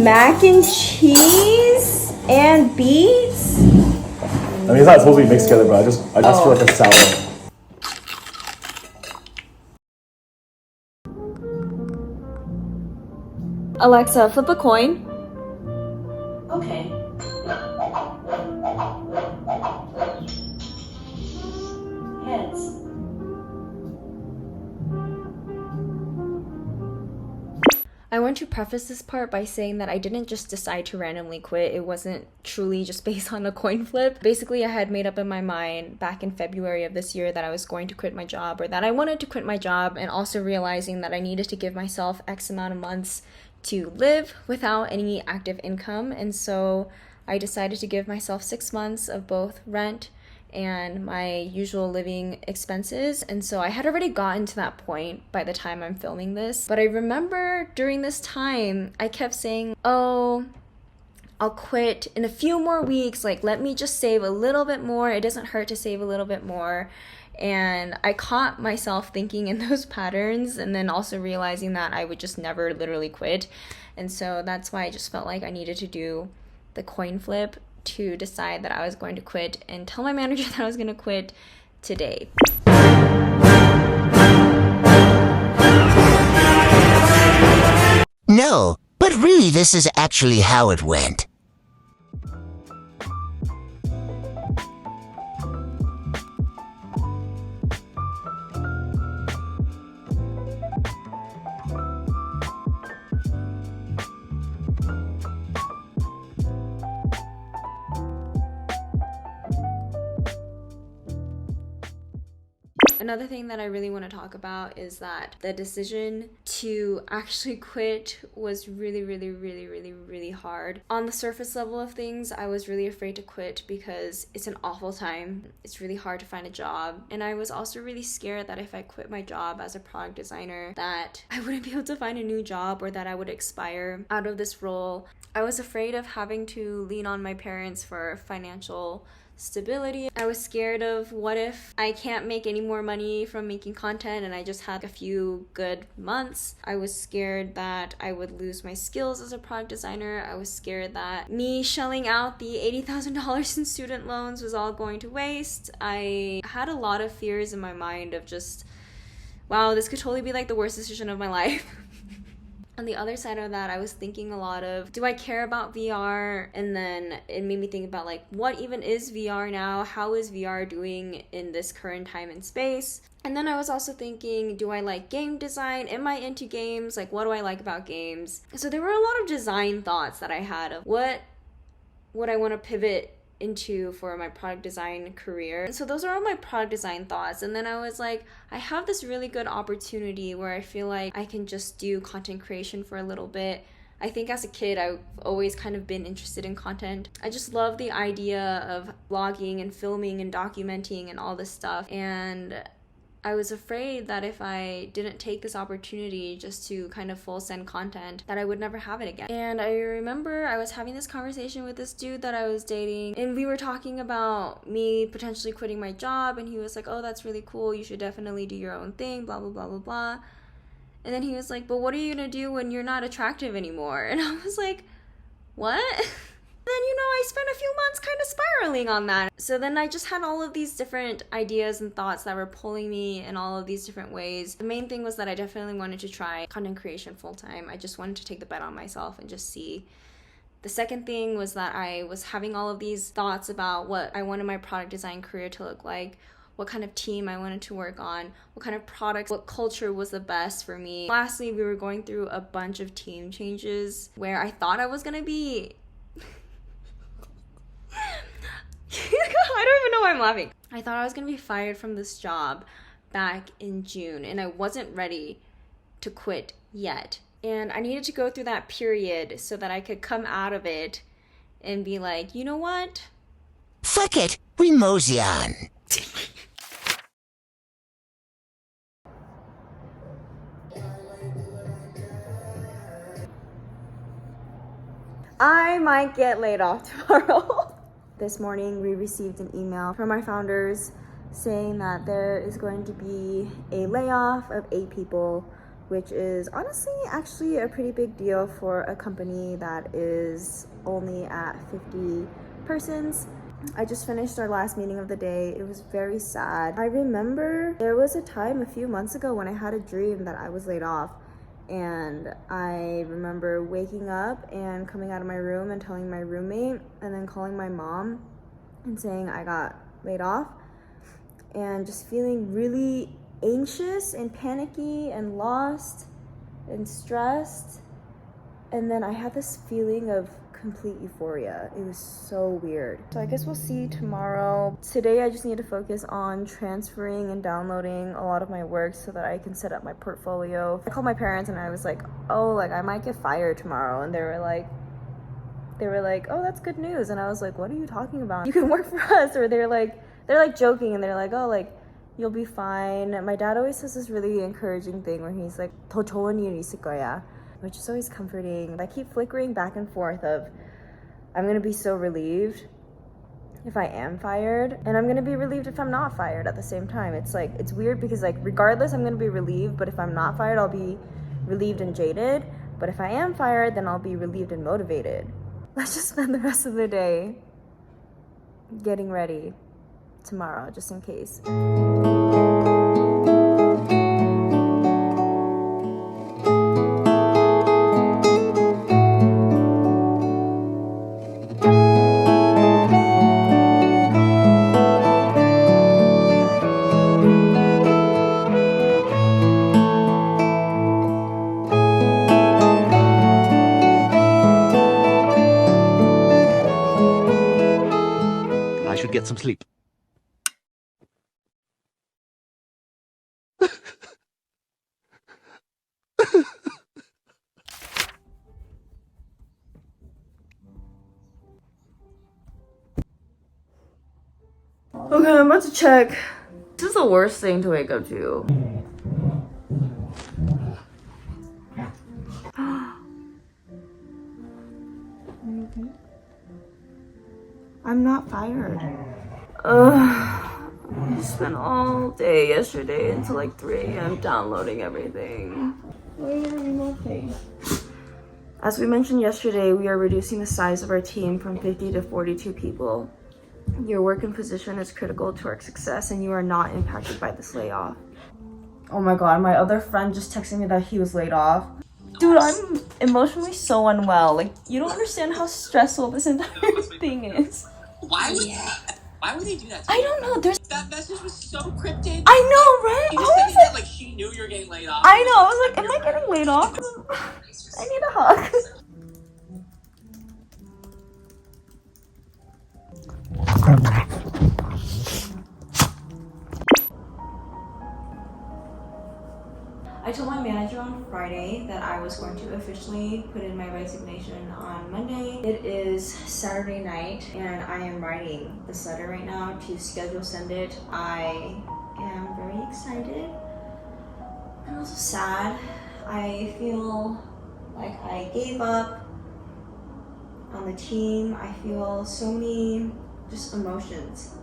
mac and cheese and beets? I mean, it's not supposed to be mixed together, but I just feel like a salad. Alexa, flip a coin. Okay. Heads. I want to preface this part by saying that I didn't just decide to randomly quit. It wasn't truly just based on a coin flip. Basically, I had made up in my mind back in February of this year that I was going to quit my job, or that I wanted to quit my job, and also realizing that I needed to give myself X amount of months to live without any active income. And so I decided to give myself 6 months of both rent and my usual living expenses. And so I had already gotten to that point by the time I'm filming this. But I remember during this time, I kept saying, oh, I'll quit in a few more weeks. Like, let me just save a little bit more. It doesn't hurt to save a little bit more. And I caught myself thinking in those patterns, and then also realizing that I would just never literally quit. And so that's why I just felt like I needed to do the coin flip to decide that I was going to quit and tell my manager that I was going to quit today. No, but really this is actually how it went. Another thing that I really want to talk about is that the decision to actually quit was really hard. On the surface level of things, I was really afraid to quit because it's an awful time. It's really hard to find a job. And I was also really scared that if I quit my job as a product designer, that I wouldn't be able to find a new job, or that I would expire out of this role. I was afraid of having to lean on my parents for financial stability. I was scared of what if I can't make any more money from making content and I just had a few good months. I was scared that I would lose my skills as a product designer. I was scared that me shelling out the $80,000 in student loans was all going to waste. I had a lot of fears in my mind of just, wow, this could totally be like the worst decision of my life. On the other side of that, I was thinking a lot of, do I care about VR? And then it made me think about, like, what even is VR now? How is VR doing in this current time and space? And then I was also thinking, do I like game design? Am I into games? Like, what do I like about games? So there were a lot of design thoughts that I had of what would I want to pivot into for my product design career. And so those are all my product design thoughts. And then I was like, I have this really good opportunity where I feel like I can just do content creation for a little bit. I think as a kid, I've always kind of been interested in content. I just love the idea of vlogging and filming and documenting and all this stuff. And I was afraid that if I didn't take this opportunity just to kind of full send content, that I would never have it again. And I remember I was having this conversation with this dude that I was dating, and we were talking about me potentially quitting my job, and he was like, oh, that's really cool, you should definitely do your own thing, blah, blah, blah, blah, blah. And then he was like, but what are you gonna do when you're not attractive anymore? And I was like, what? Then, I spent a few months kind of spiraling on that. So then I just had all of these different ideas and thoughts that were pulling me in all of these different ways. The main thing was that I definitely wanted to try content creation full-time. I just wanted to take the bet on myself and just see. The second thing was that I was having all of these thoughts about what I wanted my product design career to look like, what kind of team I wanted to work on, what kind of products, what culture was the best for me. Lastly, we were going through a bunch of team changes where I thought I was gonna be I don't even know why I'm laughing. I thought I was gonna be fired from this job back in June, and I wasn't ready to quit yet. And I needed to go through that period so that I could come out of it and be like, you know what? Fuck it, we mosey on. I might get laid off tomorrow. This morning, we received an email from our founders saying that there is going to be a layoff of 8 people which is honestly actually a pretty big deal for a company that is only at 50 persons. I just finished our last meeting of the day. It was very sad. I remember there was a time a few months ago when I had a dream that I was laid off, and I remember waking up and coming out of my room and telling my roommate and then calling my mom and saying I got laid off, and just feeling really anxious and panicky and lost and stressed. And then I had this feeling of complete euphoria. It was so weird. So I guess we'll see tomorrow. Today I just need to focus on transferring and downloading a lot of my work so that I can set up my portfolio. I called my parents and I was like, oh, like I might get fired tomorrow. And they were like, oh, that's good news. And I was like, what are you talking about? You can work for us. Or they're like joking, and they're like, oh, like you'll be fine. My dad always says this really encouraging thing where he's like, 더 좋은 일 있을 거야, which is always comforting. I keep flickering back and forth of I'm gonna be so relieved if I am fired, and I'm gonna be relieved if I'm not fired at the same time. It's like, it's weird because like regardless I'm gonna be relieved, but if I'm not fired I'll be relieved and jaded. But if I am fired, then I'll be relieved and motivated. Let's just spend the rest of the day getting ready tomorrow, just in case. I should get some sleep. Okay, I'm about to check. This is the worst thing to wake up to. I'm not fired. I spent all day yesterday until like 3 a.m. downloading everything. As we mentioned yesterday, we are reducing the size of our team from 50 to 42 people. Your work and position is critical to our success, and you are not impacted by this layoff. Oh my god, my other friend just texted me that he was laid off. Dude, I'm emotionally so unwell. Like, you don't understand how stressful this entire thing is. Why would they do that? I don't know. That message was so cryptic. I know, right? You just said that like she knew you're getting laid off. I know. I was like, am I getting laid off? I need a hug. I told my manager on Friday that I was going to officially put in my resignation on Monday. It is Saturday night and I am writing this letter right now to schedule send it. I am very excited. I'm also sad. I feel like I gave up on the team. I feel so many just emotions.